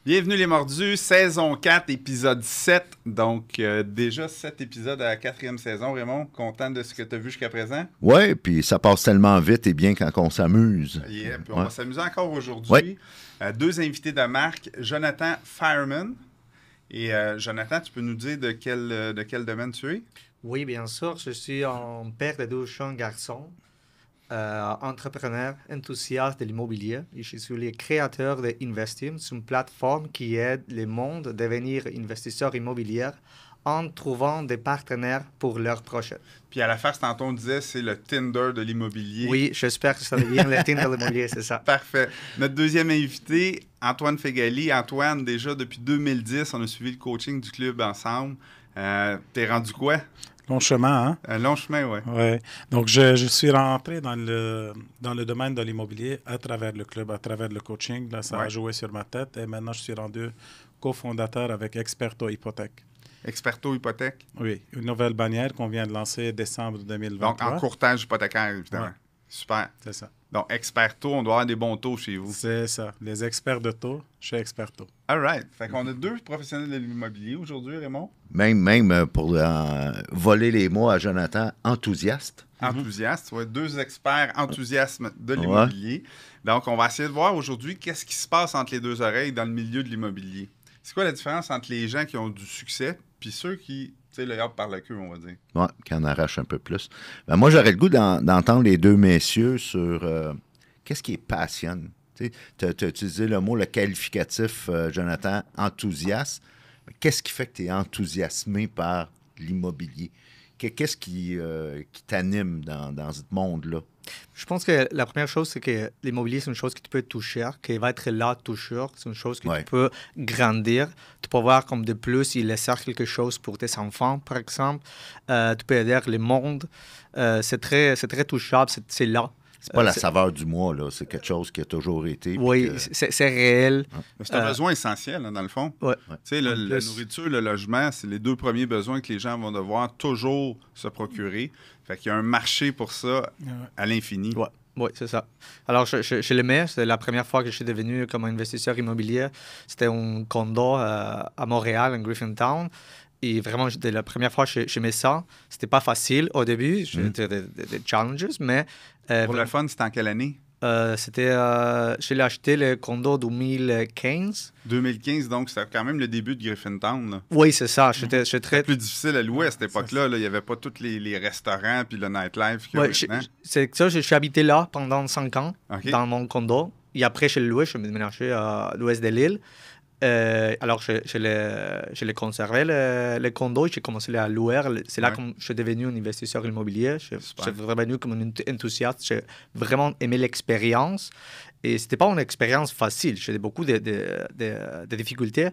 Bienvenue les mordus, saison 4, épisode 7. Donc, déjà 7 épisodes à la 4e saison. Raymond, content de ce que tu as vu jusqu'à présent? Oui, puis ça passe tellement vite et bien quand on s'amuse. Yeah, puis on Ouais. va s'amuser encore aujourd'hui. Ouais. Deux invités de marque, Jonathan Fireman. Et Jonathan, tu peux nous dire de quel domaine tu es? Oui, bien sûr. Je suis un père de deux jeunes garçons, entrepreneur, enthousiaste de l'immobilier. Et je suis le créateur de Investim, c'est une plateforme qui aide le monde à devenir investisseur immobilier en trouvant des partenaires pour leurs projets. Puis à la face, tantôt, on disait c'est le Tinder de l'immobilier. Oui, j'espère que ça devient le Tinder de l'immobilier, c'est ça. Parfait. Notre deuxième invité, Antoine Fegali. Antoine, déjà depuis 2010, on a suivi le coaching du club ensemble. T'es rendu quoi? Long chemin, hein? Un long chemin, oui. Ouais. Donc, je suis rentré dans le domaine de l'immobilier à travers le club, à travers le coaching. Là, ça a joué sur ma tête. Et maintenant, je suis rendu cofondateur avec Experto Hypothèque. Experto Hypothèque? Oui, une nouvelle bannière qu'on vient de lancer décembre 2023. Donc, en courtage hypothécaire, évidemment. Ouais. Super. C'est ça. Donc, Experto, on doit avoir des bons taux chez vous. C'est ça. Les experts de taux chez Experto. All right. Fait qu'on a deux professionnels de l'immobilier aujourd'hui, Raymond. Même pour voler les mots à Jonathan, enthousiaste. Enthousiastes, ouais. Deux experts enthousiasme de l'immobilier. Donc, on va essayer de voir aujourd'hui qu'est-ce qui se passe entre les deux oreilles dans le milieu de l'immobilier. C'est quoi la différence entre les gens qui ont du succès puis ceux qui, tu sais, le diable par la queue, on va dire? Ouais, qui en arrache un peu plus. Ben, moi, j'aurais le goût d'entendre les deux messieurs sur qu'est-ce qui est passionne. Tu as utilisé le mot, le qualificatif, Jonathan, enthousiaste. Qu'est-ce qui fait que tu es enthousiasmé par l'immobilier? Qu'est-ce qui t'anime dans ce monde-là? Je pense que la première chose, c'est que l'immobilier, c'est une chose que tu peux toucher, qui va être là toujours. C'est une chose que tu peux grandir. Tu peux voir comme de plus, il laisse quelque chose pour tes enfants, par exemple. Tu peux aider le monde. C'est très touchable, c'est là. C'est pas la saveur du mois, là. C'est quelque chose qui a toujours été. Oui, c'est réel. C'est un besoin essentiel, hein, dans le fond. Ouais. Tu sais, la nourriture, le logement, c'est les deux premiers besoins que les gens vont devoir toujours se procurer. Fait qu'il y a un marché pour ça à l'infini. Oui, c'est ça. Alors, je l'aimais. C'est la première fois que je suis devenu comme investisseur immobilier. C'était un condo à Montréal, en Griffintown. Et vraiment, la première fois que j'aimais ça, c'était pas facile au début. J'avais des challenges, mais... Pour le fun, c'était en quelle année? Je l'ai acheté le condo 2015. 2015, donc c'était quand même le début de Griffintown. Là. Oui, c'est ça. C'était plus difficile à louer à cette époque-là. Là. Il n'y avait pas tous les restaurants puis le nightlife qu'il y a maintenant. C'est ça, je suis habité là pendant 5 ans, dans mon condo. Et après, je l'ai loué, je me suis déménagé à l'ouest de l'île. Alors, je l'ai conservé, le condo, et j'ai commencé à louer. C'est là que je suis devenu un investisseur immobilier. Je suis devenu comme un enthousiaste. J'ai vraiment aimé l'expérience. Et ce n'était pas une expérience facile. J'ai beaucoup de difficultés.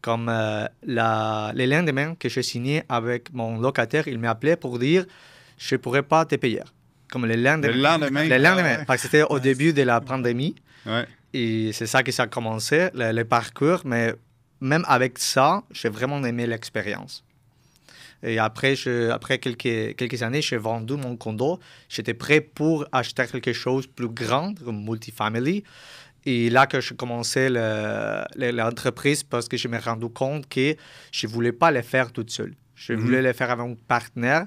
Comme le lendemain que j'ai signé avec mon locataire, il m'a appelé pour dire « je ne pourrais pas te payer ». Comme le lendemain. Parce que c'était au début de la pandémie. Ouais. Et c'est ça que ça a commencé, le parcours. Mais même avec ça, j'ai vraiment aimé l'expérience. Et après quelques années, j'ai vendu mon condo. J'étais prêt pour acheter quelque chose de plus grand, comme multifamily. Et là que je commençais l'entreprise parce que je me suis rendu compte que je ne voulais pas le faire toute seule. Je voulais le faire avec un partenaire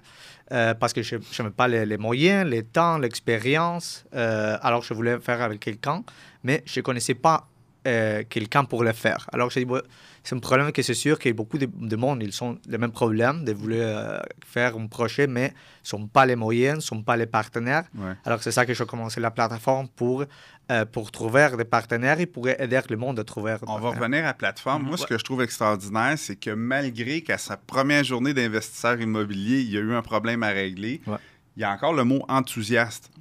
parce que je n'avais pas les moyens, le temps, l'expérience. Alors, je voulais le faire avec quelqu'un, mais je ne connaissais pas quelqu'un pour le faire. Alors, j'ai dit, c'est un problème que c'est sûr que beaucoup de monde, ils ont le même problème de vouloir faire un projet, mais ne sont pas les moyens, ne sont pas les partenaires. Ouais. Alors, c'est ça que j'ai commencé la plateforme pour trouver des partenaires et pour aider le monde à trouver des partenaires. On va revenir à la plateforme. Moi, ce que je trouve extraordinaire, c'est que malgré qu'à sa première journée d'investisseur immobilier, il y a eu un problème à régler, il y a encore le mot enthousiaste.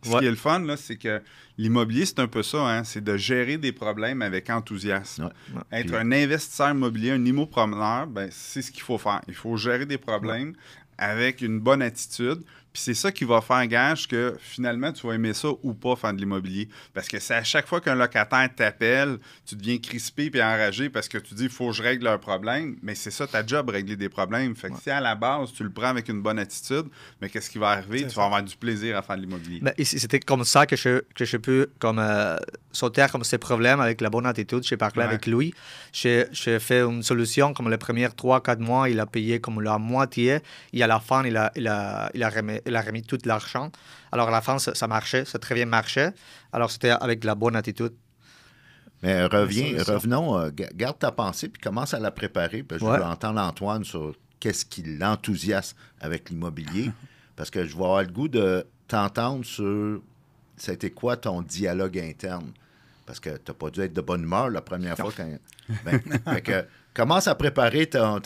Ce qui est le fun, là, c'est que l'immobilier, c'est un peu ça, hein? C'est de gérer des problèmes avec enthousiasme. Être un investisseur immobilier, un immopreneur, ben, c'est ce qu'il faut faire. Il faut gérer des problèmes avec une bonne attitude. Puis c'est ça qui va faire gage que finalement, tu vas aimer ça ou pas faire de l'immobilier. Parce que c'est à chaque fois qu'un locataire t'appelle, tu deviens crispé puis enragé parce que tu dis il faut que je règle un problème. Mais c'est ça ta job, régler des problèmes. Fait que si à la base, tu le prends avec une bonne attitude, mais qu'est-ce qui va arriver? Tu vas avoir du plaisir à faire de l'immobilier. Mais c'était comme ça que je peux comme, sauter comme ces problèmes avec la bonne attitude. J'ai parlé avec lui. J'ai fait une solution comme les premiers 3-4 mois, il a payé comme la moitié. Et à la fin, il a remis tout l'argent. Alors, à la fin, ça marchait, ça a très bien marché. Alors, c'était avec la bonne attitude. Mais revenons, garde ta pensée puis commence à la préparer. Parce que je veux entendre Antoine sur qu'est-ce qui l'enthousiasme avec l'immobilier. Parce que je vais avoir le goût de t'entendre sur c'était quoi ton dialogue interne. Parce que tu n'as pas dû être de bonne humeur la première fois. Fait que, commence à préparer ta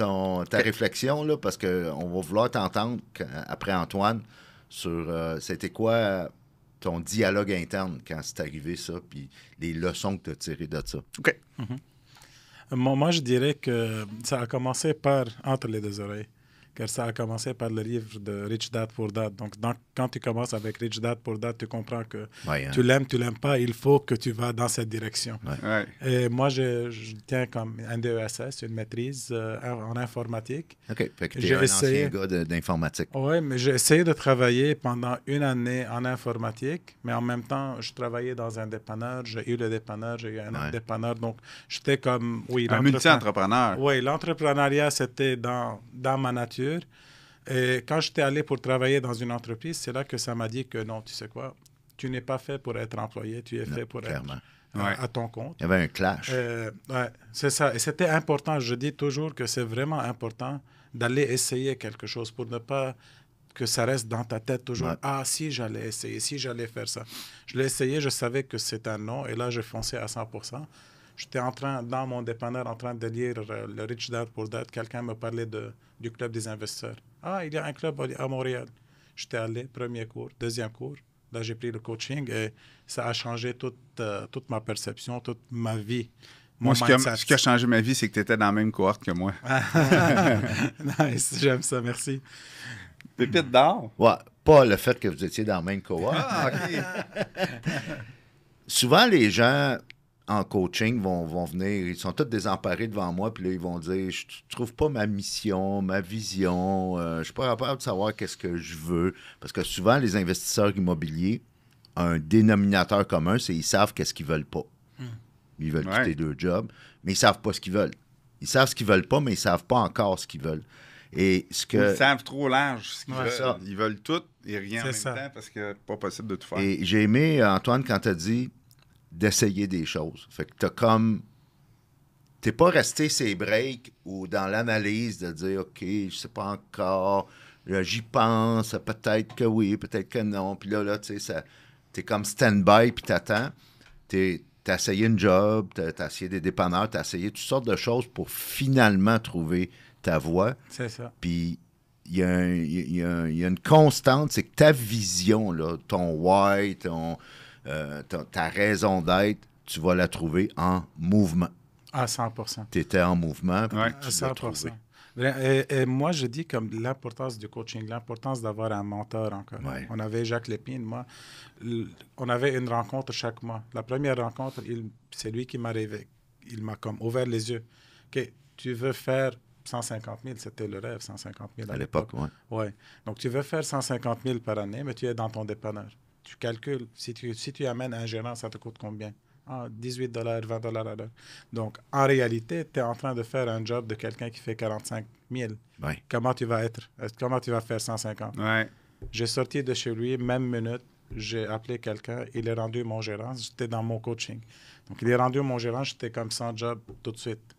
réflexion, là, parce qu'on va vouloir t'entendre après Antoine sur c'était quoi ton dialogue interne quand c'est arrivé ça, puis les leçons que tu as tirées de ça. OK. Moi, je dirais que ça a commencé par Entre les deux oreilles. Car ça a commencé par le livre de Rich Dad Poor Dad. Donc, quand tu commences avec Rich Dad Poor Dad, tu comprends que tu l'aimes pas, il faut que tu vas dans cette direction. Et moi, je tiens comme un DESS, une maîtrise en informatique. OK, fait que tu es un ancien gars d'informatique. Oui, mais j'ai essayé de travailler pendant une année en informatique, mais en même temps, je travaillais dans un dépanneur, j'ai eu le dépanneur, j'ai eu un autre dépanneur. Donc, j'étais comme... un multi-entrepreneur. Oui, l'entrepreneuriat, c'était dans ma nature. Et quand j'étais allé pour travailler dans une entreprise, c'est là que ça m'a dit que non, tu sais quoi, tu n'es pas fait pour être employé, tu es fait pour être à ton compte. Il y avait un clash. C'est ça. Et c'était important. Je dis toujours que c'est vraiment important d'aller essayer quelque chose pour ne pas que ça reste dans ta tête toujours. Ah, si j'allais essayer, si j'allais faire ça. Je l'ai essayé, je savais que c'était un non, et là, je fonçais à 100%. J'étais dans mon dépanneur, en train de lire le Rich Dad Poor Dad. Quelqu'un me parlait du club des investisseurs. Ah, il y a un club à Montréal. J'étais allé, premier cours, deuxième cours. Là, j'ai pris le coaching et ça a changé toute ma perception, toute ma vie. Moi, ce qui a changé ma vie, c'est que tu étais dans la même cohorte que moi. Nice, j'aime ça, merci. Pépite d'or? Ouais, pas le fait que vous étiez dans la même cohorte. Ah, OK. Souvent, les gens en coaching vont venir, ils sont tous désemparés devant moi, puis là, ils vont dire, je trouve pas ma mission, ma vision, je suis pas capable de savoir qu'est-ce que je veux. Parce que souvent, les investisseurs immobiliers ont un dénominateur commun, c'est qu'ils savent qu'est-ce qu'ils veulent pas. Ils veulent quitter deux jobs, mais ils savent pas ce qu'ils veulent. Ils savent ce qu'ils veulent pas, mais ils savent pas encore ce qu'ils veulent. Et ils savent trop large ce qu'ils veulent. Ils veulent tout et rien en même temps parce que c'est pas possible de tout faire. Et j'ai aimé, Antoine, quand tu as dit d'essayer des choses. Fait que t'es pas resté ces breaks ou dans l'analyse de dire OK, je sais pas encore, là, j'y pense, peut-être que oui, peut-être que non. Puis là, tu sais, t'es comme stand-by puis t'attends. T'as essayé une job, t'as essayé des dépanneurs, t'as essayé toutes sortes de choses pour finalement trouver ta voie. C'est ça. Puis il y a une constante, c'est que ta vision, là, ton why, ta raison d'être, tu vas la trouver en mouvement. À 100%. Tu étais en mouvement, puis tu à l'as trouvé. Et moi, je dis comme l'importance du coaching, l'importance d'avoir un mentor encore. Ouais. On avait Jacques Lépine, moi. On avait une rencontre chaque mois. La première rencontre, c'est lui qui m'a rêvé. Il m'a comme ouvert les yeux. OK, tu veux faire 150 000, c'était le rêve, 150 000 à l'époque. Oui. Ouais. Donc, tu veux faire 150 000 par année, mais tu es dans ton dépanneur. Tu calcules, si tu amènes un gérant, ça te coûte combien? Ah, 18 $, 20 $ à l'heure. Donc, en réalité, tu es en train de faire un job de quelqu'un qui fait 45 000. Ouais. Comment tu vas être? Comment tu vas faire 150? Ouais. J'ai sorti de chez lui, même minute, j'ai appelé quelqu'un, il est rendu mon gérant, j'étais dans mon coaching. Donc, il est rendu mon gérant, j'étais comme sans job tout de suite.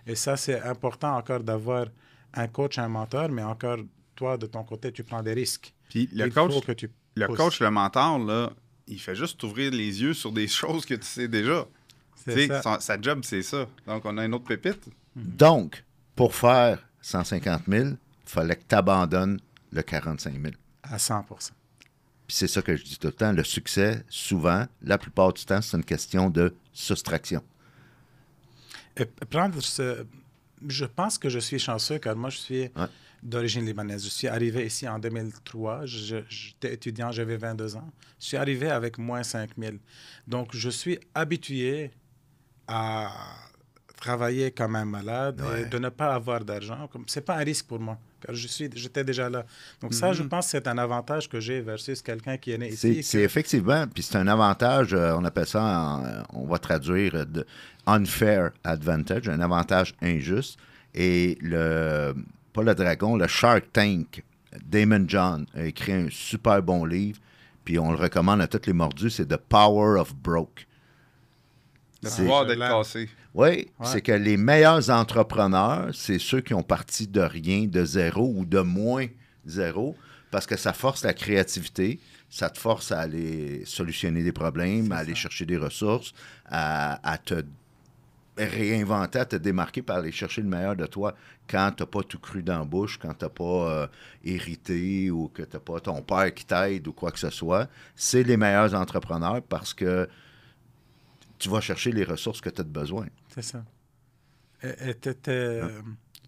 Et ça, c'est important encore d'avoir un coach, un mentor, mais encore, toi, de ton côté, tu prends des risques. Puis le coach, le mentor, là, il fait juste t'ouvrir les yeux sur des choses que tu sais déjà. Sa job, c'est ça. Donc, on a une autre pépite. Donc, pour faire 150 000, il fallait que tu abandonnes le 45 000. À 100%. Puis c'est ça que je dis tout le temps. Le succès, souvent, la plupart du temps, c'est une question de soustraction. Et prendre Je pense que je suis chanceux car moi, je suis d'origine libanaise. Je suis arrivé ici en 2003. J'étais étudiant, j'avais 22 ans. Je suis arrivé avec moins 5 000. Donc, je suis habitué à travailler comme un malade et de ne pas avoir d'argent. Ce n'est pas un risque pour moi, car j'étais déjà là. Donc ça, je pense que c'est un avantage que j'ai versus quelqu'un qui est né ici. C'est effectivement, puis c'est un avantage, on appelle ça, on va traduire de unfair advantage, un avantage injuste. Et pas le dragon, le Shark Tank, Damon John a écrit un super bon livre, puis on le recommande à tous les mordus, c'est The Power of Broke. Le pouvoir d'être cassé. Oui, c'est que les meilleurs entrepreneurs, c'est ceux qui ont parti de rien, de zéro ou de moins zéro, parce que ça force la créativité, ça te force à aller solutionner des problèmes, à aller chercher des ressources, à te réinventer, à te démarquer par aller chercher le meilleur de toi quand tu n'as pas tout cru dans la bouche, quand tu n'as pas hérité ou que tu n'as pas ton père qui t'aide ou quoi que ce soit. C'est les meilleurs entrepreneurs parce que tu vas chercher les ressources que tu as besoin. C'est ça.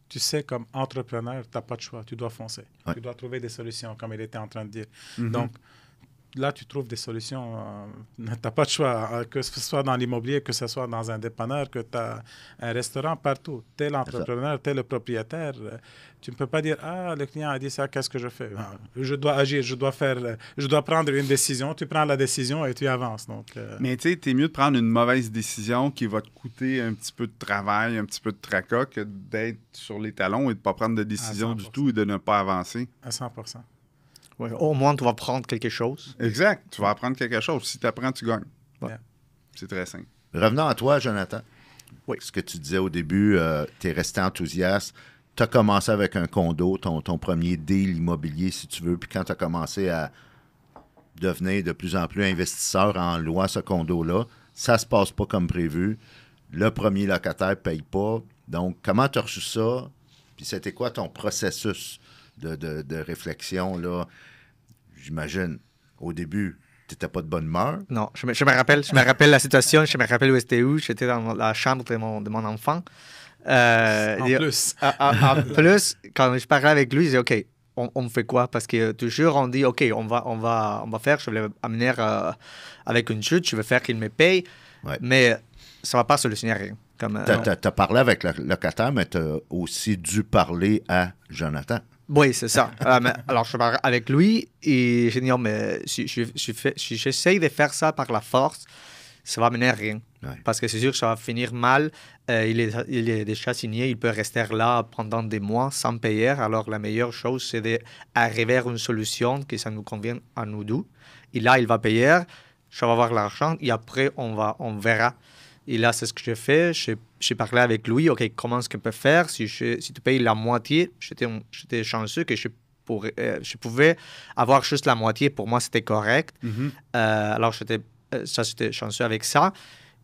Tu sais, comme entrepreneur, tu n'as pas de choix. Tu dois foncer. Ouais. Tu dois trouver des solutions, comme il était en train de dire. Donc, là, tu trouves des solutions. Tu n'as pas de choix, que ce soit dans l'immobilier, que ce soit dans un dépanneur, que tu as un restaurant partout. Tu es l'entrepreneur, tu es le propriétaire. Tu ne peux pas dire « Ah, le client a dit ça, qu'est-ce que je fais? » Je dois agir, je dois prendre une décision. Tu prends la décision et tu avances. Donc, Mais tu sais, t'es mieux de prendre une mauvaise décision qui va te coûter un petit peu de travail, un petit peu de tracas, que d'être sur les talons et de ne pas prendre de décision du tout et de ne pas avancer. À 100%. Ouais, au moins, tu vas prendre quelque chose. Exact. Tu vas apprendre quelque chose. Si tu apprends, tu gagnes. Ouais. C'est très simple. Revenons à toi, Jonathan. Oui. Ce que tu disais au début, tu es resté enthousiaste. Tu as commencé avec un condo, ton premier deal immobilier, si tu veux. Puis quand tu as commencé à devenir de plus en plus investisseur en louant ce condo-là, ça se passe pas comme prévu. Le premier locataire ne paye pas. Donc, comment tu as reçu ça? Puis c'était quoi ton processus de réflexion, là? J'imagine, au début, tu n'étais pas de bonne humeur. Non, je me rappelle la situation, je me rappelle où j'étais dans la chambre de mon enfant. En plus, quand je parlais avec lui, je disais, OK, on fait quoi? Parce que toujours, on dit, OK, on va faire, je vais l'amener avec une chute, je vais faire qu'il me paye, mais ça ne va pas solutionner rien. Tu as parlé avec le locataire, mais tu as aussi dû parler à Jonathan. Oui, c'est ça. Alors, je parle avec lui et j'ai dit, non, mais si j'essaye de faire ça par la force, ça va mener à rien. Ouais. Parce que c'est sûr que ça va finir mal. Il est déjà signé, il peut rester là pendant des mois sans payer. Alors, la meilleure chose, c'est d'arriver à une solution que ça nous convienne à nous deux. Et là, il va payer, je vais avoir l'argent et après, on verra. Et là, c'est ce que j'ai fait. J'ai parlé avec lui. OK, comment est-ce qu'on peut faire? Si tu payes la moitié, j'étais chanceux que je pouvais avoir juste la moitié. Pour moi, c'était correct. Alors, j'étais chanceux avec ça.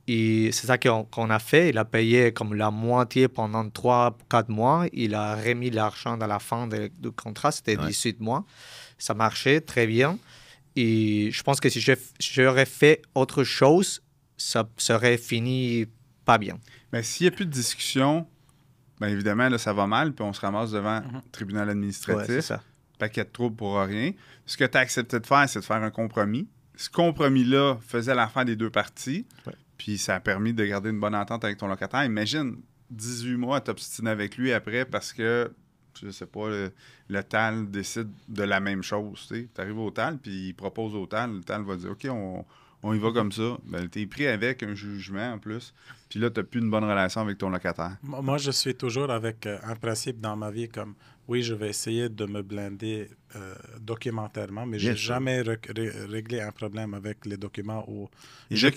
Et c'est ça qu'on a fait. Il a payé comme la moitié pendant 3-4 mois. Il a remis l'argent à la fin du contrat. C'était 18 mois. Ça marchait très bien. Et je pense que si j'aurais fait autre chose, ça serait fini pas bien. Mais s'il n'y a plus de discussion, bien évidemment, là, ça va mal, puis on se ramasse devant le tribunal administratif. Ouais, c'est ça. Paquet de troubles pour rien. Ce que tu as accepté de faire, c'est de faire un compromis. Ce compromis-là faisait l'affaire des deux parties, puis ça a permis de garder une bonne entente avec ton locataire. Imagine, 18 mois à t'obstiner avec lui après parce que, je sais pas, le TAL décide de la même chose. Tu arrives au TAL, puis il propose au TAL. Le TAL va dire, OK, on y va comme ça. Ben, tu es pris avec un jugement en plus. Puis là, tu n'as plus une bonne relation avec ton locataire. Moi, je suis toujours avec un principe dans ma vie comme, oui, je vais essayer de me blinder documentairement, mais je n'ai jamais réglé un problème avec les documents où je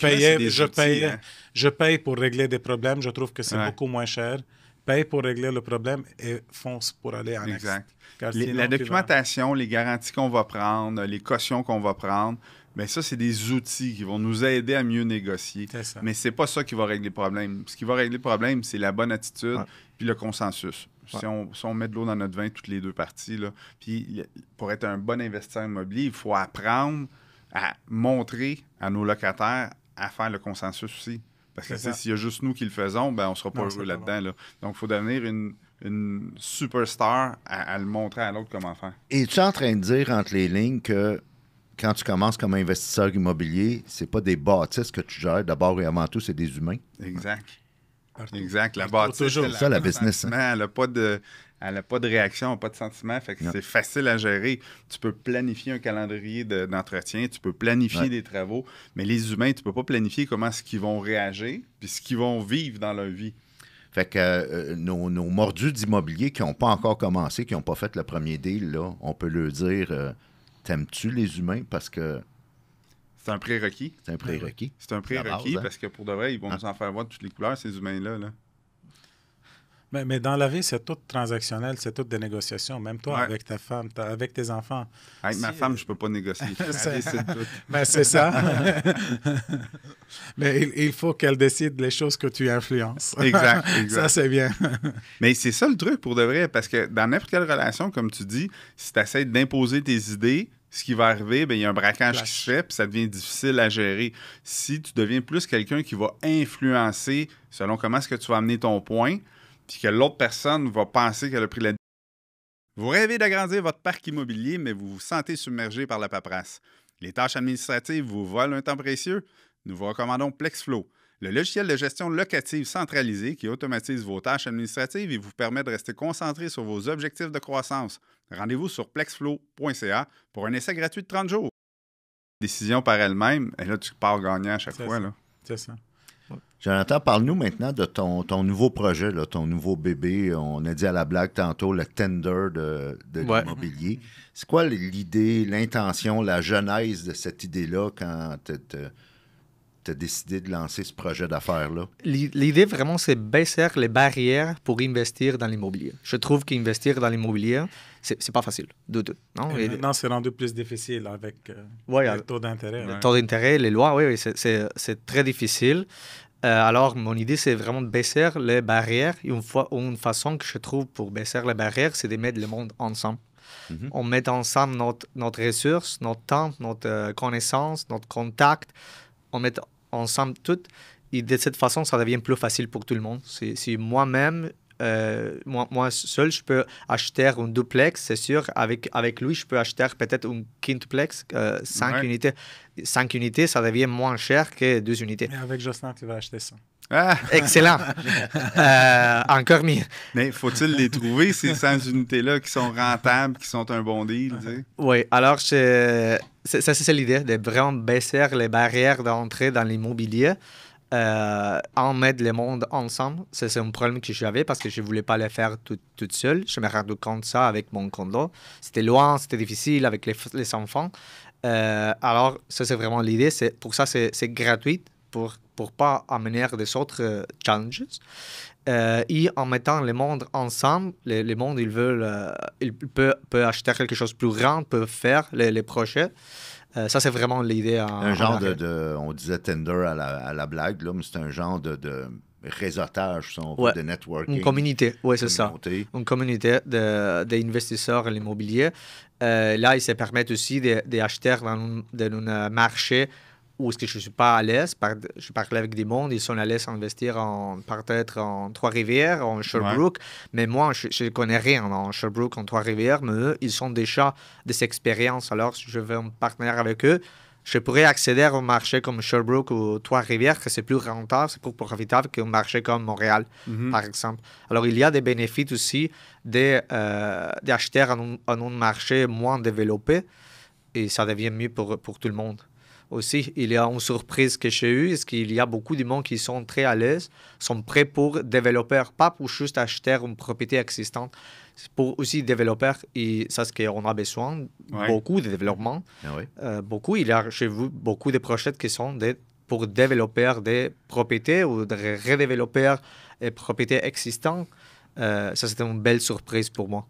paye pour régler des problèmes. Je trouve que c'est beaucoup moins cher. Paye pour régler le problème et fonce pour aller en exact. La documentation, les garanties qu'on va prendre, les cautions qu'on va prendre, bien ça, c'est des outils qui vont nous aider à mieux négocier. Mais c'est pas ça qui va régler le problème. Ce qui va régler le problème, c'est la bonne attitude puis le consensus. Si on met de l'eau dans notre vin, toutes les deux parties, là, puis pour être un bon investisseur immobilier, il faut apprendre à montrer à nos locataires à faire le consensus aussi. Parce que s'il y a juste nous qui le faisons, ben, on ne sera pas heureux là-dedans. Là. Donc, il faut devenir une superstar à le montrer à l'autre comment faire. Et tu es en train de dire entre les lignes que quand tu commences comme investisseur immobilier, c'est pas des bâtisses que tu gères. D'abord et avant tout, c'est des humains. Exact. Partout. Exact. La bâtisse, c'est ça, la business. Hein? Elle n'a pas de réaction, elle n'a pas de sentiment. Fait que c'est facile à gérer. Tu peux planifier un calendrier d'entretien, tu peux planifier des travaux, mais les humains, tu ne peux pas planifier comment est-ce qu'ils vont réagir puis ce qu'ils vont vivre dans leur vie. Fait que nos mordus d'immobilier qui n'ont pas encore commencé, qui n'ont pas fait le premier deal, là, on peut leur dire t'aimes-tu les humains? Parce que c'est un prérequis. C'est un prérequis. C'est un prérequis parce que pour de vrai, ils vont nous en faire voir de toutes les couleurs, ces humains-là. Là. Mais dans la vie, c'est tout transactionnel, c'est toutes des négociations. Même toi, avec ta femme, avec tes enfants. Avec ma femme, je ne peux pas négocier. Mais c'est ça. Mais il faut qu'elle décide les choses que tu influences. Exact. Ça, c'est bien. Mais c'est ça le truc pour de vrai, parce que dans n'importe quelle relation, comme tu dis, si tu essaies d'imposer tes idées, ce qui va arriver, il y a un braquage qui se fait, puis ça devient difficile à gérer. Si tu deviens plus quelqu'un qui va influencer selon comment est-ce que tu vas amener ton point, puis que l'autre personne va penser qu'elle a pris la... Vous rêvez d'agrandir votre parc immobilier, mais vous vous sentez submergé par la paperasse. Les tâches administratives vous volent un temps précieux? Nous vous recommandons Plexflow, le logiciel de gestion locative centralisé qui automatise vos tâches administratives et vous permet de rester concentré sur vos objectifs de croissance. Rendez-vous sur plexflow.ca pour un essai gratuit de 30 jours. Décision par elle-même, et là, tu pars gagnant à chaque fois. Là. C'est ça. Jonathan, parle-nous maintenant de ton nouveau projet, là, ton nouveau bébé. On a dit à la blague tantôt le tender de l'immobilier. C'est quoi l'idée, l'intention, la genèse de cette idée-là quand tu as décidé de lancer ce projet d'affaires-là? L'idée, vraiment, c'est baisser les barrières pour investir dans l'immobilier. Je trouve qu'investir dans l'immobilier, c'est pas facile du tout. Maintenant, c'est rendu plus difficile avec le taux d'intérêt. Le taux d'intérêt, les lois, oui, c'est très difficile. Alors, mon idée, c'est vraiment de baisser les barrières. Une façon que je trouve pour baisser les barrières, c'est de mettre le monde ensemble. Mm-hmm. On met ensemble notre ressource, notre temps, notre connaissance, notre contact. On met ensemble tout. Et de cette façon, ça devient plus facile pour tout le monde. Si moi-même, moi seul, je peux acheter un duplex, c'est sûr. Avec lui, je peux acheter peut-être un quintuplex, 5 unités. 5 unités, ça devient moins cher que 2 unités. Mais avec Jocelyn, tu vas acheter ça. Ah! Excellent. Encore mieux. Mais faut-il les trouver, ces 100 unités-là, qui sont rentables, qui sont un bon deal? Tu sais? Oui, alors c'est l'idée, de vraiment baisser les barrières d'entrée dans l'immobilier. En mettre le monde ensemble, c'est un problème que j'avais parce que je ne voulais pas le faire toute seule. Je me rendais compte de ça avec mon condo. C'était loin, c'était difficile avec les enfants. Alors, ça, c'est vraiment l'idée. Pour ça, c'est gratuit pour ne pas amener des autres challenges. Et en mettant le monde ensemble, le monde, il peut acheter quelque chose de plus grand, peut faire les projets. Ça, c'est vraiment l'idée. Un genre on disait Tinder à la blague, là, mais c'est un genre de réseautage, si on veut, de networking. Une communauté, oui, c'est ça. Une communauté d'investisseurs à l'immobilier. Là, ils se permettent aussi d'acheter dans un marché où est-ce que je ne suis pas à l'aise. Je parlais avec des mondes, ils sont à l'aise à investir peut-être en Trois-Rivières, en Sherbrooke. Mais moi, je ne connais rien en Sherbrooke, en Trois-Rivières, mais eux, ils ont déjà des expériences. Alors, si je veux un partenaire avec eux, je pourrais accéder au marché comme Sherbrooke ou Trois-Rivières, que c'est plus rentable, c'est plus profitable qu'un marché comme Montréal, par exemple. Alors, il y a des bénéfices aussi d'acheter en un marché moins développé et ça devient mieux pour tout le monde. Aussi, il y a une surprise que j'ai eue, c'est qu'il y a beaucoup de monde qui sont très à l'aise, sont prêts pour développer, pas pour juste acheter une propriété existante, c'est pour aussi développer, et ça, c'est ce qu'on a besoin, beaucoup de développement. Beaucoup, il y a chez vous beaucoup de projets qui sont pour développer des propriétés ou de redévelopper des propriétés existantes. Ça, c'était une belle surprise pour moi.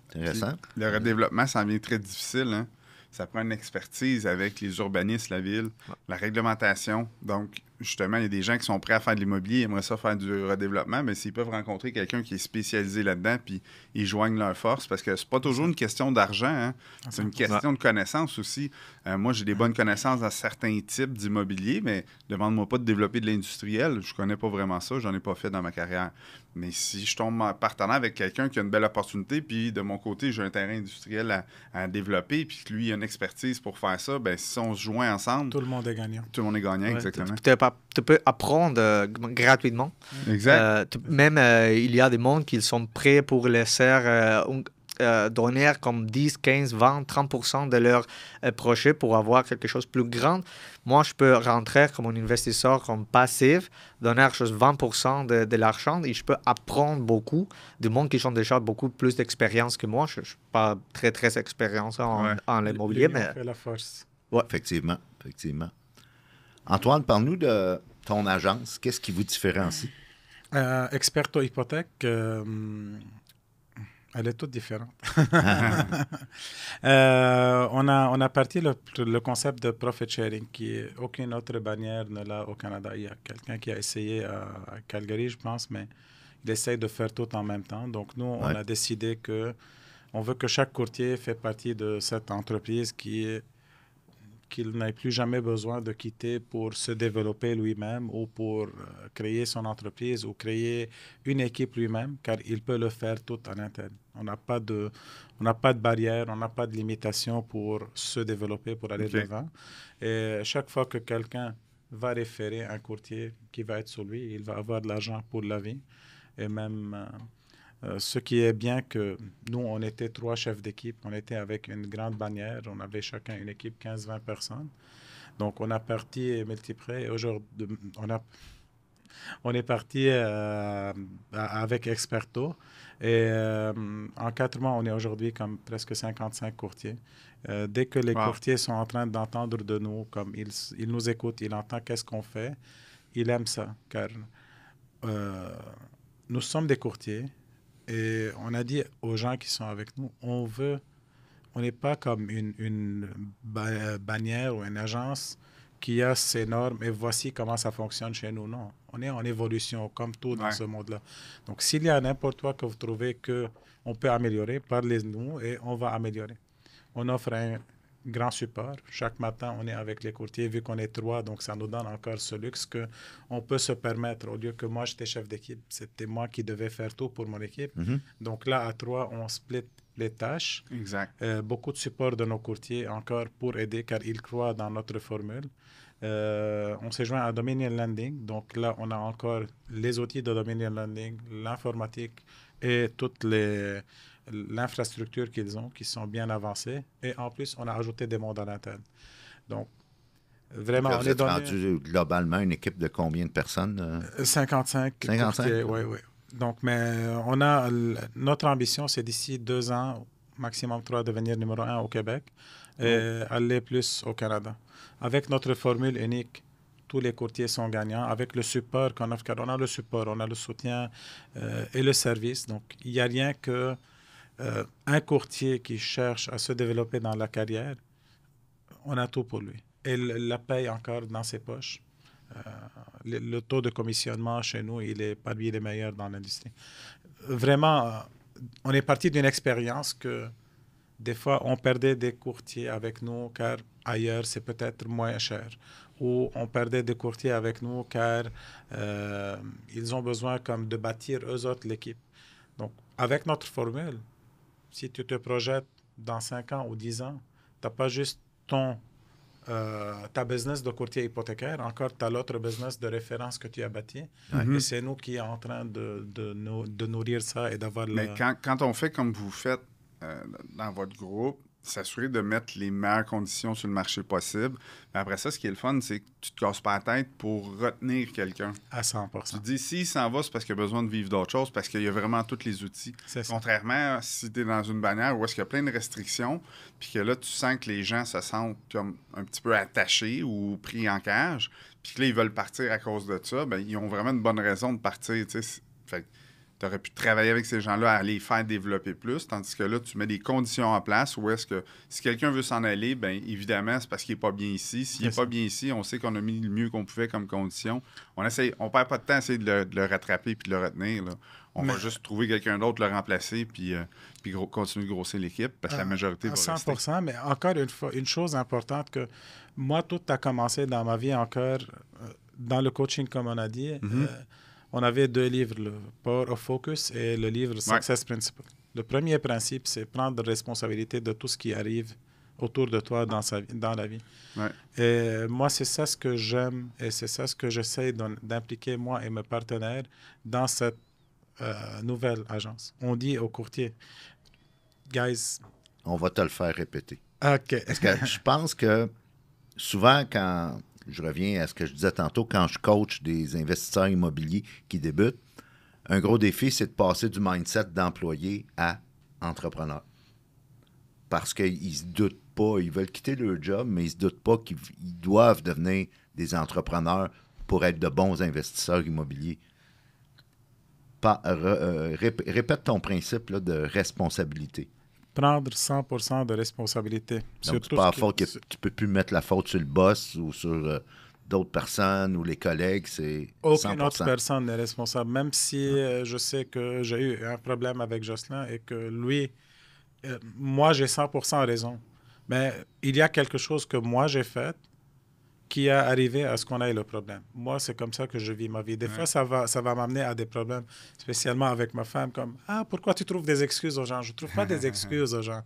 Intéressant. Le redéveloppement, ça devient très difficile, hein? Ça prend une expertise avec les urbanistes, la ville, la réglementation. Donc, justement, il y a des gens qui sont prêts à faire de l'immobilier, ils aimeraient ça faire du redéveloppement, mais s'ils peuvent rencontrer quelqu'un qui est spécialisé là-dedans, puis ils joignent leurs forces, parce que c'est pas toujours une question d'argent, hein? C'est une question de connaissances aussi. Moi, j'ai des bonnes connaissances dans certains types d'immobilier, mais demande-moi pas de développer de l'industriel. Je connais pas vraiment ça, j'en ai pas fait dans ma carrière. Mais si je tombe en partenariat avec quelqu'un qui a une belle opportunité, puis de mon côté, j'ai un terrain industriel à développer, puis que lui, il a une expertise pour faire ça, ben si on se joint ensemble... Tout le monde est gagnant. Tout le monde est gagnant, exactement. Tu peux apprendre gratuitement. Exact. Même, il y a des mondes qui sont prêts pour laisser donner comme 10, 15, 20, 30% de leur projet pour avoir quelque chose de plus grand. Moi, je peux rentrer comme un investisseur comme passif, donner 20% de l'argent et je peux apprendre beaucoup du monde qui ont déjà beaucoup plus d'expérience que moi. Je ne suis pas très expérimenté en l'immobilier, mais... fait la force. Ouais. Effectivement. Antoine, parle-nous de ton agence. Qu'est-ce qui vous différencie? Experto Hypothèque, elle est toute différente. On a parti le concept de profit sharing, qui est aucune autre bannière ne l'a au Canada. Il y a quelqu'un qui a essayé à Calgary, je pense, mais il essaye de faire tout en même temps. Donc, nous, on a décidé qu'on veut que chaque courtier fait partie de cette entreprise qu'il n'ait plus jamais besoin de quitter pour se développer lui-même ou pour créer son entreprise ou créer une équipe lui-même, car il peut le faire tout en interne. On n'a pas de barrière, on n'a pas de limitation pour se développer, pour aller de l'avant. Et chaque fois que quelqu'un va référer un courtier qui va être sur lui, il va avoir de l'argent pour la vie. Et même... ce qui est bien que nous, on était 3 chefs d'équipe, on était avec une grande bannière, on avait chacun une équipe 15-20 personnes. Donc, on a parti Multiprêt et aujourd'hui, on est parti avec Experto et en 4 mois, on est aujourd'hui comme presque 55 courtiers. Dès que les courtiers sont en train d'entendre de nous, comme ils nous écoutent, ils entendent qu'est-ce qu'on fait, ils aiment ça, car nous sommes des courtiers. Et on a dit aux gens qui sont avec nous, on n'est pas comme une bannière ou une agence qui a ses normes et voici comment ça fonctionne chez nous. Non, on est en évolution comme tout dans ce monde-là. Donc, s'il y a n'importe quoi que vous trouvez qu'on peut améliorer, parlez-nous et on va améliorer. On offre un grand support. Chaque matin, on est avec les courtiers, vu qu'on est 3, donc ça nous donne encore ce luxe qu'on peut se permettre. Au lieu que moi, j'étais chef d'équipe, c'était moi qui devais faire tout pour mon équipe. Mm-hmm. Donc là, à 3, on split les tâches. Exact. Beaucoup de support de nos courtiers encore pour aider, car ils croient dans notre formule. On s'est joint à Dominion Lending. Donc là, on a encore les outils de Dominion Lending, l'informatique et toute l'infrastructure qu'ils ont, qui sont bien avancées. Et en plus, on a ajouté des mondes à l'interne. Donc, vraiment, on est rendu globalement une équipe de combien de personnes? 55. 55? Oui. Donc, mais notre ambition, c'est d'ici 2 ans, maximum 3, devenir numéro 1 au Québec et aller plus au Canada. Avec notre formule unique, tous les courtiers sont gagnants. Avec le support qu'on offre, car on a le support, on a le soutien et le service. Donc, il n'y a rien que un courtier qui cherche à se développer dans la carrière, on a tout pour lui. Et il la paye encore dans ses poches. Le taux de commissionnement chez nous, il est parmi les meilleurs dans l'industrie. Vraiment, on est parti d'une expérience que des fois, on perdait des courtiers avec nous car ailleurs, c'est peut-être moins cher. Ou on perdait des courtiers avec nous car ils ont besoin comme de bâtir eux autres l'équipe. Donc, avec notre formule, si tu te projettes dans 5 ans ou 10 ans, tu n'as pas juste ta business de courtier hypothécaire, encore tu as l'autre business de référence que tu as bâti. Et c'est nous qui sommes en train de nourrir ça et d'avoir... Mais quand on fait comme vous faites dans votre groupe, s'assurer de mettre les meilleures conditions sur le marché possible. Mais après ça, ce qui est le fun, c'est que tu te casses pas la tête pour retenir quelqu'un. À 100%. Tu te dis, s'il s'en va, c'est parce qu'il a besoin de vivre d'autres choses, parce qu'il y a vraiment tous les outils. Contrairement, si tu es dans une bannière où est-ce qu'il y a plein de restrictions, puis que là, tu sens que les gens se sentent comme un petit peu attachés ou pris en cage, puis que là, ils veulent partir à cause de ça, bien, ils ont vraiment une bonne raison de partir, tu sais. Fait tu aurais pu travailler avec ces gens-là à les faire développer plus, tandis que là, tu mets des conditions en place où est-ce que si quelqu'un veut s'en aller, bien évidemment, c'est parce qu'il n'est pas bien ici. S'il n'est pas bien ici, on sait qu'on a mis le mieux qu'on pouvait comme condition. On ne perd pas de temps à essayer de le rattraper puis de le retenir. Là. On va juste trouver quelqu'un d'autre, le remplacer, puis continuer de grossir l'équipe, parce que la majorité va 100%, rester. Mais encore une chose importante que moi, tout a commencé dans ma vie encore, dans le coaching, comme on a dit. On avait 2 livres, le Power of Focus et le livre Success Principle. Le premier principe, c'est prendre responsabilité de tout ce qui arrive autour de toi dans la vie. Ouais. Et moi, c'est ça ce que j'aime et c'est ça ce que j'essaie d'impliquer, moi et mes partenaires, dans cette nouvelle agence. On dit aux courtiers, guys... On va te le faire répéter. OK. Parce que je pense que souvent, quand... Je reviens à ce que je disais tantôt, quand je coach des investisseurs immobiliers qui débutent, un gros défi, c'est de passer du mindset d'employé à entrepreneur. Parce qu'ils ne se doutent pas, ils veulent quitter leur job, mais ils ne se doutent pas qu'ils doivent devenir des entrepreneurs pour être de bons investisseurs immobiliers. Répète ton principe là, de responsabilité. Prendre 100% de responsabilité. Donc, c'est pas à faute que tu ne peux plus mettre la faute sur le boss ou sur d'autres personnes ou les collègues, c'est 100%. Aucune autre personne n'est responsable, même si je sais que j'ai eu un problème avec Jocelyn et que lui, moi, j'ai 100% raison. Mais il y a quelque chose que moi, j'ai fait qui a arrivé à ce qu'on ait le problème. Moi, c'est comme ça que je vis ma vie. Des fois, ça va m'amener à des problèmes, spécialement avec ma femme, comme « Ah, pourquoi tu trouves des excuses aux gens? » Je ne trouve pas des excuses aux gens.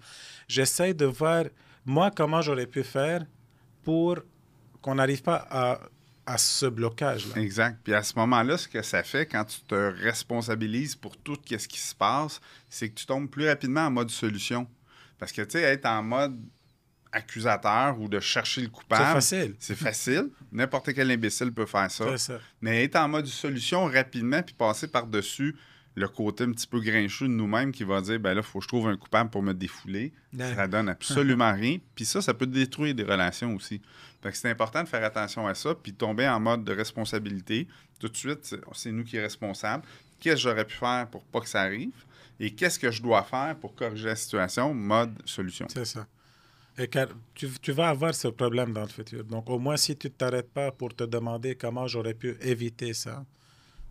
J'essaie de voir, moi, comment j'aurais pu faire pour qu'on n'arrive pas à ce blocage-là. Exact. Puis à ce moment-là, ce que ça fait, quand tu te responsabilises pour tout ce qui se passe, c'est que tu tombes plus rapidement en mode solution. Parce que, tu sais, être en mode accusateur ou de chercher le coupable. C'est facile. C'est facile. N'importe quel imbécile peut faire ça. C'est ça. Mais être en mode solution rapidement puis passer par-dessus le côté un petit peu grincheux de nous-mêmes qui va dire, ben là, il faut que je trouve un coupable pour me défouler. Ça donne absolument rien. Puis ça peut détruire des relations aussi. Fait que c'est important de faire attention à ça puis de tomber en mode de responsabilité. Tout de suite, c'est nous qui sommes responsables. Qu'est-ce que j'aurais pu faire pour pas que ça arrive? Et qu'est-ce que je dois faire pour corriger la situation? Mode solution. C'est ça. Et car tu vas avoir ce problème dans le futur. Donc, au moins, si tu ne t'arrêtes pas pour te demander comment j'aurais pu éviter ça,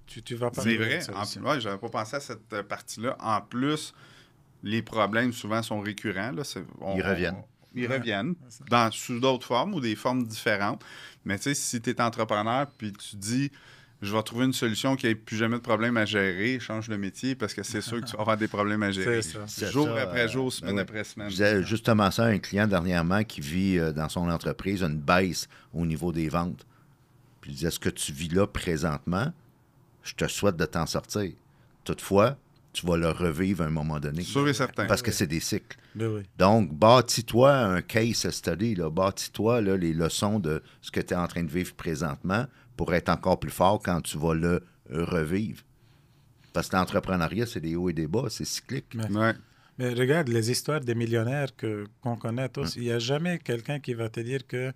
tu vas pas... C'est vrai. Ouais, j'avais pas pensé à cette partie-là. En plus, les problèmes, souvent, sont récurrents. Là. Ils reviennent. Ils reviennent sous d'autres formes ou des formes différentes. Mais tu sais, si tu es entrepreneur puis tu dis... Je vais trouver une solution qui n'ait plus jamais de problème à gérer. Change de métier parce que c'est sûr que tu vas avoir des problèmes à gérer. Jour après jour, semaine après semaine. Je disais justement ça à un client dernièrement qui vit dans son entreprise une baisse au niveau des ventes. Puis il disait, ce que tu vis là présentement, je te souhaite de t'en sortir. Toutefois, tu vas le revivre à un moment donné. Sûr et certain. Parce que c'est des cycles. Oui. Donc, bâtis-toi un case study. Bâtis-toi les leçons de ce que tu es en train de vivre présentement pour être encore plus fort quand tu vas le revivre. Parce que l'entrepreneuriat, c'est des hauts et des bas, c'est cyclique. Mais regarde, les histoires des millionnaires qu'on connaît tous, il n'y a jamais quelqu'un qui va te dire que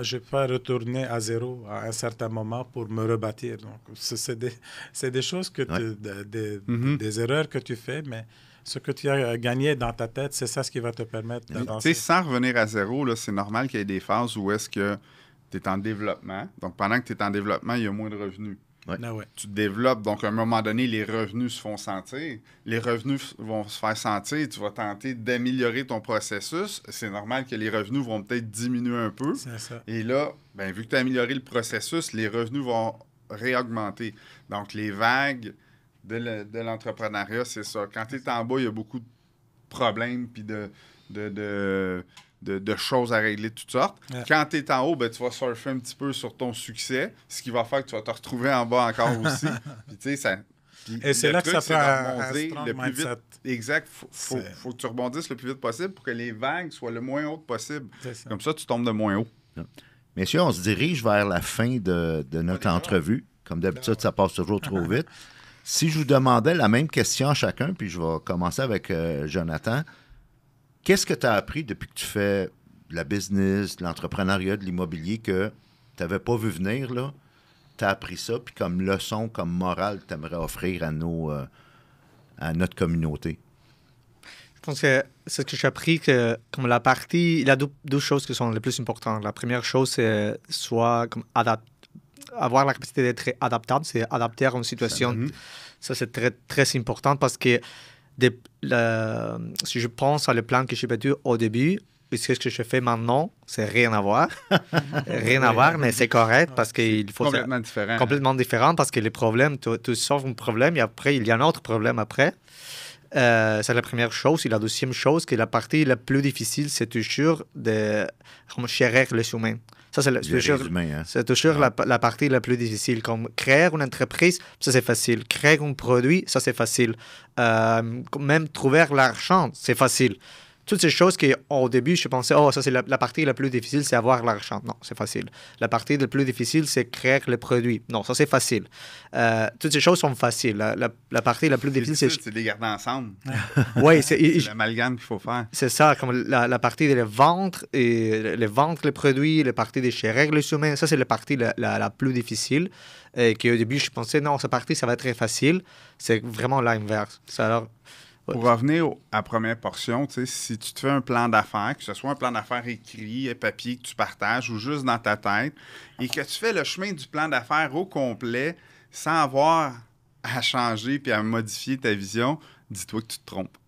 je peux pas retourner à zéro à un certain moment pour me rebâtir. Donc, c'est des choses, des erreurs que tu fais, mais ce que tu as gagné dans ta tête, c'est ça ce qui va te permettre d'avancer. Tu sais, sans revenir à zéro, là, c'est normal qu'il y ait des phases où est-ce que tu es en développement. Donc, pendant que tu es en développement, il y a moins de revenus. Ouais. Tu te développes, donc à un moment donné, les revenus se font sentir. Les revenus vont se faire sentir. Tu vas tenter d'améliorer ton processus. C'est normal que les revenus vont peut-être diminuer un peu. C'est ça. Et là, vu que tu as amélioré le processus, les revenus vont réaugmenter. Donc, les vagues de l'entrepreneuriat, c'est ça. Quand tu es en bas, il y a beaucoup de problèmes puis de choses à régler de toutes sortes. Ouais. Quand tu es en haut, tu vas surfer un petit peu sur ton succès, ce qui va faire que tu vas te retrouver en bas encore aussi. Puis, tu sais, ça... Et c'est là que ça prend un strong le plus mindset. Vite. Exact. Faut que tu rebondisses le plus vite possible pour que les vagues soient le moins hautes possible. Comme ça, tu tombes de moins haut. Messieurs, on se dirige vers la fin de notre entrevue. Comme d'habitude, ça passe toujours trop vite. Si je vous demandais la même question à chacun, puis je vais commencer avec Jonathan, qu'est-ce que tu as appris depuis que tu fais de la business, de l'entrepreneuriat, de l'immobilier que tu n'avais pas vu venir, là, tu as appris ça, puis comme leçon, comme morale, tu aimerais offrir à notre communauté? Je pense que c'est ce que j'ai appris, que comme la partie, il y a deux choses qui sont les plus importantes. La première chose, c'est soit comme avoir la capacité d'être adaptable, c'est adapter à une situation. Ça, c'est très, très important parce que si je pense à le plan que j'ai battu au début, et ce que je fais maintenant, c'est rien à voir. Rien à voir, mais c'est correct parce qu'il faut... Complètement différent. Complètement différent parce que les problèmes, tu sauves un problème et après, il y a un autre problème après. C'est la première chose. Et la deuxième chose, que la partie la plus difficile, c'est toujours de chérir les humains. Ça, c'est toujours la partie la plus difficile. Comme créer une entreprise, ça, c'est facile. Créer un produit, ça, c'est facile. Même trouver l'argent, c'est facile. Toutes ces choses qu'au début, je pensais, ça, c'est la partie la plus difficile, c'est avoir l'argent. Non, c'est facile. La partie la plus difficile, c'est créer le produit. Non, ça, c'est facile. Toutes ces choses sont faciles. La partie la plus difficile, c'est de les garder ensemble. Oui, c'est l'amalgame qu'il faut faire. C'est ça, comme la partie de les vendre les produits, la partie de gérer les humains, ça, c'est la partie la plus difficile. Et qu'au début, je pensais, non, cette partie, ça va être très facile. C'est vraiment l'inverse. Alors, pour revenir à la première portion, si tu te fais un plan d'affaires, que ce soit un plan d'affaires écrit, papier que tu partages ou juste dans ta tête, et que tu fais le chemin du plan d'affaires au complet sans avoir à changer puis à modifier ta vision, dis-toi que tu te trompes.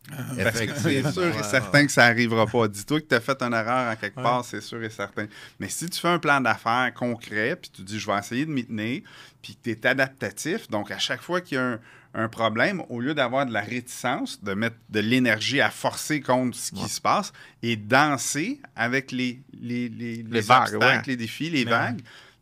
C'est sûr et certain que ça n'arrivera pas. Dis-toi que tu as fait une erreur en quelque part, c'est sûr et certain. Mais si tu fais un plan d'affaires concret, puis tu dis, je vais essayer de m'y tenir, puis que tu es adaptatif, donc à chaque fois qu'il y a un problème, au lieu d'avoir de la réticence, de mettre de l'énergie à forcer contre ce qui se passe et danser avec les vagues, obstacles, les défis, les vagues,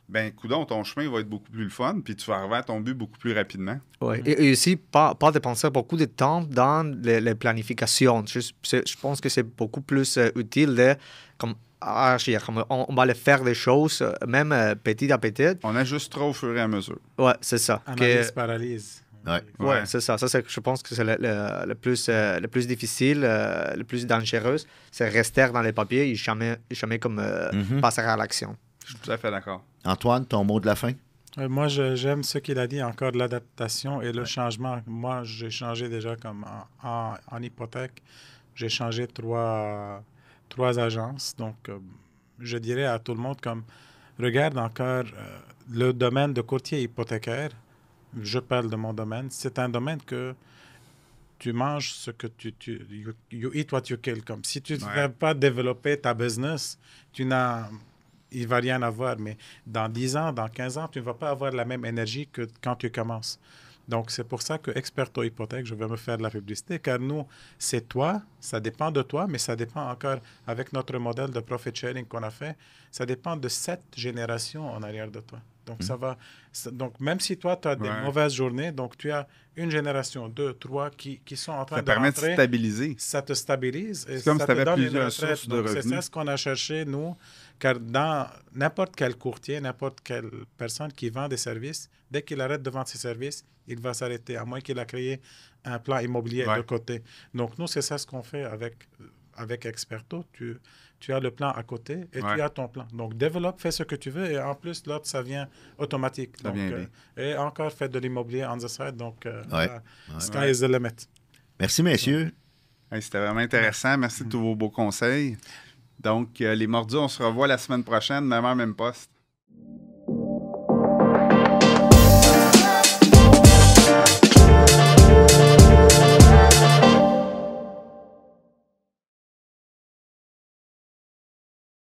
ben, coudonc, ton chemin va être beaucoup plus le fun, puis tu vas arriver à ton but beaucoup plus rapidement. Oui, et aussi, pas dépenser beaucoup de temps dans les planifications. Je pense que c'est beaucoup plus utile de agir. On va aller faire des choses, même petit à petit. On ajustera au fur et à mesure. Oui, c'est ça. Analyse, paralyse. Oui, c'est ça. Je pense que c'est le plus difficile, le plus dangereux, c'est rester dans les papiers et jamais comme passer à l'action. Je suis tout à fait d'accord. Antoine, ton mot de la fin? Moi, j'aime ce qu'il a dit, encore de l'adaptation et le changement. Moi, j'ai changé déjà comme en hypothèque. J'ai changé trois agences. Donc, je dirais à tout le monde, comme, regarde encore le domaine de courtier hypothécaire. Je parle de mon domaine. C'est un domaine que tu manges ce que you eat what you kill. Comme si tu ne veux pas développer ta business, il ne va rien avoir. Mais dans 10 ans, dans 15 ans, tu ne vas pas avoir la même énergie que quand tu commences. Donc, c'est pour ça que Experto Hypothèque, je vais me faire de la publicité, car nous, c'est toi, ça dépend de toi, mais ça dépend encore, avec notre modèle de profit sharing qu'on a fait, ça dépend de 7 générations en arrière de toi. Donc, donc, même si toi, tu as des mauvaises journées, donc tu as une génération, 2, 3 qui sont en train de rentrer. Ça permet de stabiliser. Ça te stabilise. C'est comme si tu avais plusieurs sources de revenus. C'est ça ce qu'on a cherché, nous, car dans n'importe quel courtier, n'importe quelle personne qui vend des services, dès qu'il arrête de vendre ses services, il va s'arrêter, à moins qu'il a créé un plan immobilier de côté. Donc, nous, c'est ça ce qu'on fait avec Experto. Tu as le plan à côté et tu as ton plan. Donc, développe, fais ce que tu veux et en plus, l'autre, ça vient automatique. Ça vient bien. Et encore, fais de l'immobilier on the side. Donc, sky is the limit. Merci, messieurs. C'était vraiment intéressant. Merci de tous vos beaux conseils. Donc, les mordus, on se revoit la semaine prochaine, même heure, même poste.